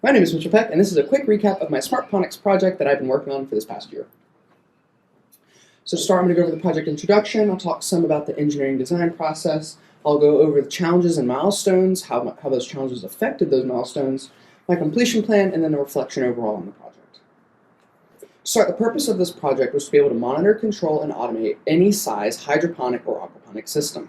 My name is Mr. Peck, and this is a quick recap of my SmartPonics project that I've been working on for this past year. So to start, I'm going to go over the project introduction. I'll talk some about the engineering design process. I'll go over the challenges and milestones, how those challenges affected those milestones, my completion plan, and then the reflection overall on the project. To start, the purpose of this project was to be able to monitor, control, and automate any size hydroponic or aquaponic system.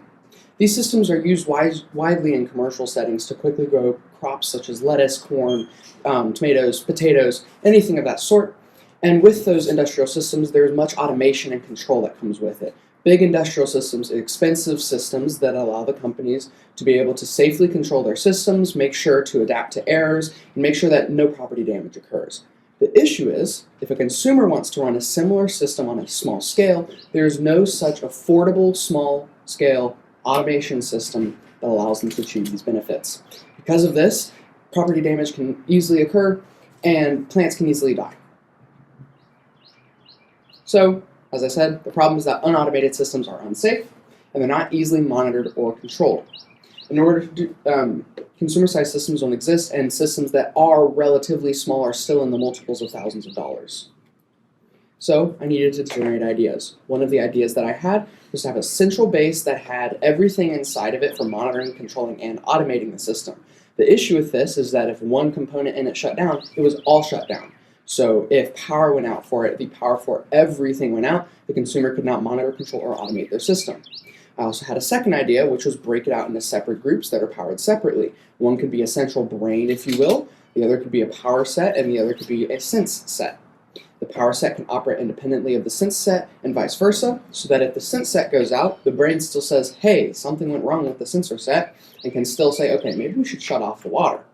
These systems are used widely in commercial settings to quickly grow crops such as lettuce, corn, tomatoes, potatoes, anything of that sort. And with those industrial systems, there's much automation and control that comes with it. Big industrial systems, expensive systems that allow the companies to be able to safely control their systems, make sure to adapt to errors, and make sure that no property damage occurs. The issue is, if a consumer wants to run a similar system on a small scale, there is no such affordable small-scale automation system that allows them to achieve these benefits. Because of this, property damage can easily occur and plants can easily die. So, as I said, the problem is that unautomated systems are unsafe and they're not easily monitored or controlled. In order to do, consumer-sized systems don't exist, and systems that are relatively small are still in the multiples of thousands of dollars. So I needed to generate ideas. One of the ideas that I had was to have a central base that had everything inside of it for monitoring, controlling, and automating the system. The issue with this is that if one component in it shut down, it was all shut down. So if power went out for it, the power for everything went out, the consumer could not monitor, control, or automate their system. I also had a second idea, which was break it out into separate groups that are powered separately. One could be a central brain, if you will, the other could be a power set, and the other could be a sense set. The power set can operate independently of the sense set and vice versa, so that if the sense set goes out, the brain still says, hey, something went wrong with the sensor set, and can still say, okay, maybe we should shut off the water.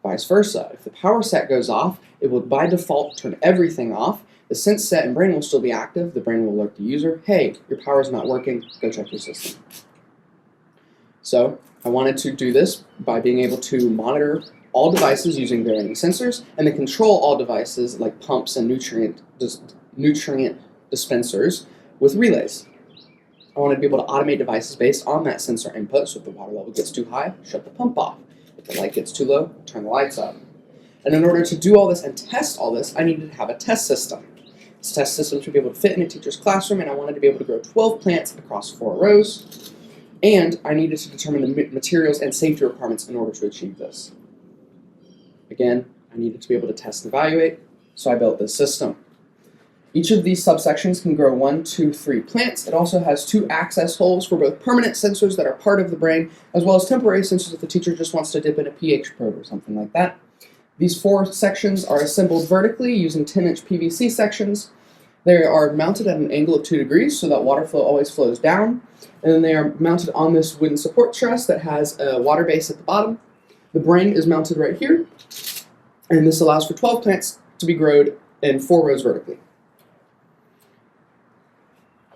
Vice versa, if the power set goes off, it will by default turn everything off, the sense set and brain will still be active, the brain will alert the user, hey, your power is not working, go check your system. So I wanted to do this by being able to monitor all devices using varying sensors, and then control all devices like pumps and nutrient dispensers with relays. I wanted to be able to automate devices based on that sensor input, so if the water level gets too high, shut the pump off. If the light gets too low, turn the lights up. And in order to do all this and test all this, I needed to have a test system. This test system should be able to fit in a teacher's classroom, and I wanted to be able to grow 12 plants across 4 rows, and I needed to determine the materials and safety requirements in order to achieve this. Again, I needed to be able to test and evaluate, so I built this system. Each of these subsections can grow 1, 2, 3 plants. It also has 2 access holes for both permanent sensors that are part of the brain, as well as temporary sensors if the teacher just wants to dip in a pH probe or something like that. These 4 sections are assembled vertically using 10-inch PVC sections. They are mounted at an angle of 2 degrees so that water flow always flows down. And then they are mounted on this wooden support truss that has a water base at the bottom. The brain is mounted right here, and this allows for 12 plants to be grown in 4 rows vertically.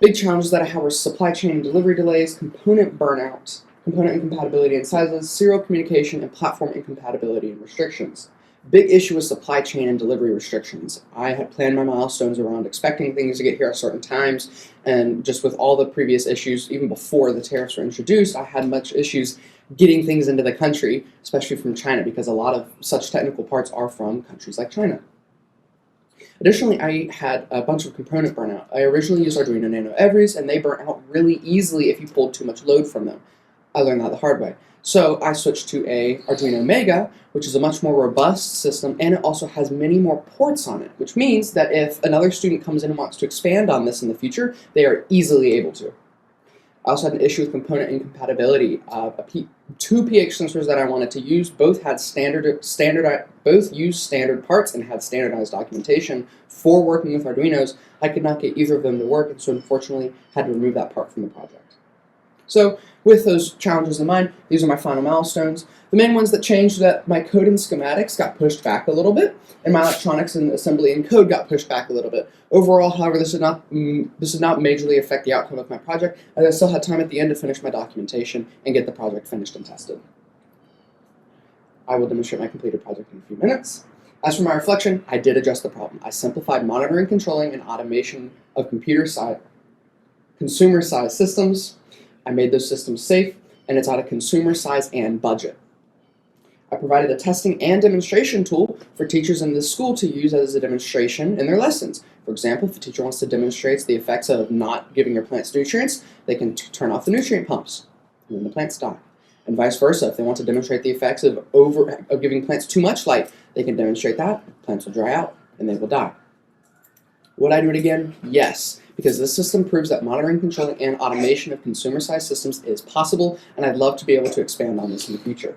Big challenges that I had were supply chain and delivery delays, component burnout, component incompatibility and sizes, serial communication, and platform incompatibility and restrictions. Big issue was supply chain and delivery restrictions. I had planned my milestones around expecting things to get here at certain times, and just with all the previous issues, even before the tariffs were introduced, I had much issues getting things into the country, especially from China, because a lot of such technical parts are from countries like China. Additionally, I had a bunch of component burnout. I originally used Arduino Nano Everys, and they burn out really easily if you pulled too much load from them. I learned that the hard way. So I switched to a Arduino Mega, which is a much more robust system, and it also has many more ports on it, which means that if another student comes in and wants to expand on this in the future, they are easily able to. I also had an issue with component incompatibility. 2 pH sensors that I wanted to use both used standard parts and had standardized documentation for working with Arduinos. I could not get either of them to work, and so unfortunately had to remove that part from the project. So with those challenges in mind, these are my final milestones. The main ones that changed that my code and schematics got pushed back a little bit, and my electronics and assembly and code got pushed back a little bit. Overall, however, this did not majorly affect the outcome of my project, as I still had time at the end to finish my documentation and get the project finished and tested. I will demonstrate my completed project in a few minutes. As for my reflection, I did address the problem. I simplified monitoring, controlling, and automation of consumer-sized systems. I made those systems safe, and it's at a consumer size and budget. I provided a testing and demonstration tool for teachers in this school to use as a demonstration in their lessons. For example, if a teacher wants to demonstrate the effects of not giving your plants nutrients, they can turn off the nutrient pumps, and then the plants die. And vice versa, if they want to demonstrate the effects of giving plants too much light, they can demonstrate that, plants will dry out, and they will die. Would I do it again? Yes, because this system proves that monitoring, controlling, and automation of consumer-sized systems is possible, and I'd love to be able to expand on this in the future.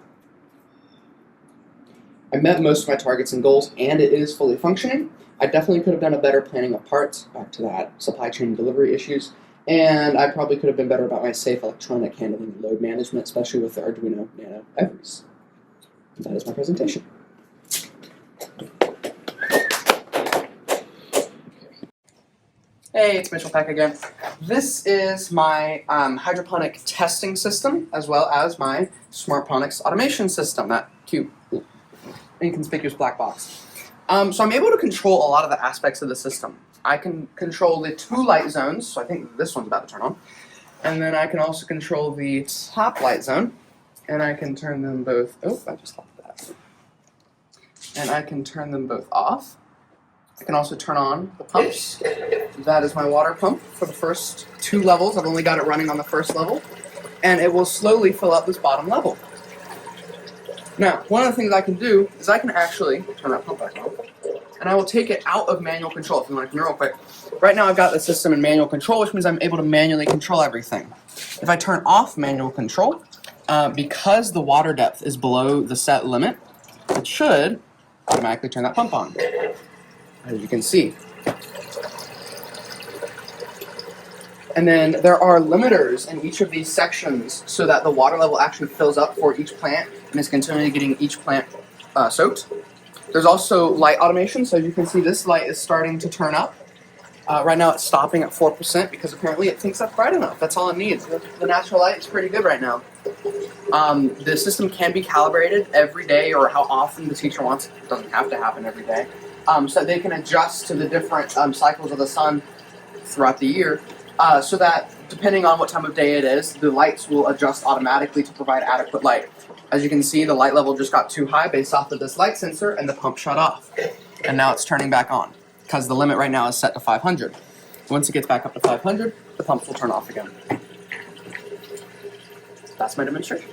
I met most of my targets and goals, and it is fully functioning. I definitely could have done a better planning of parts, back to that supply chain delivery issues, and I probably could have been better about my safe electronic handling and load management, especially with the Arduino Nano Everys. That is my presentation. Hey, it's Mitchell Peck again. This is my hydroponic testing system, as well as my smartponics automation system, that cute, inconspicuous black box. So I'm able to control a lot of the aspects of the system. I can control the 2 light zones, so I think this one's about to turn on. And then I can also control the top light zone, and I can turn them both, I just locked that. And I can turn them both off. I can also turn on the pumps. That is my water pump for the first 2 levels. I've only got it running on the first level, and it will slowly fill up this bottom level. Now, one of the things I can do is I can actually turn that pump back on, and I will take it out of manual control. If you want to come here real quick. Right now I've got the system in manual control, which means I'm able to manually control everything. If I turn off manual control, because the water depth is below the set limit, it should automatically turn that pump on, as you can see. And then there are limiters in each of these sections so that the water level actually fills up for each plant and is continually getting each plant soaked. There's also light automation, so as you can see this light is starting to turn up. Right now it's stopping at 4% because apparently it thinks that's bright enough. That's all it needs. The natural light is pretty good right now. The system can be calibrated every day or how often the teacher wants it. It doesn't have to happen every day. So they can adjust to the different cycles of the sun throughout the year. So that depending on what time of day it is, the lights will adjust automatically to provide adequate light. As you can see, the light level just got too high based off of this light sensor, and the pump shut off. And now it's turning back on, because the limit right now is set to 500. Once it gets back up to 500, the pumps will turn off again. That's my demonstration.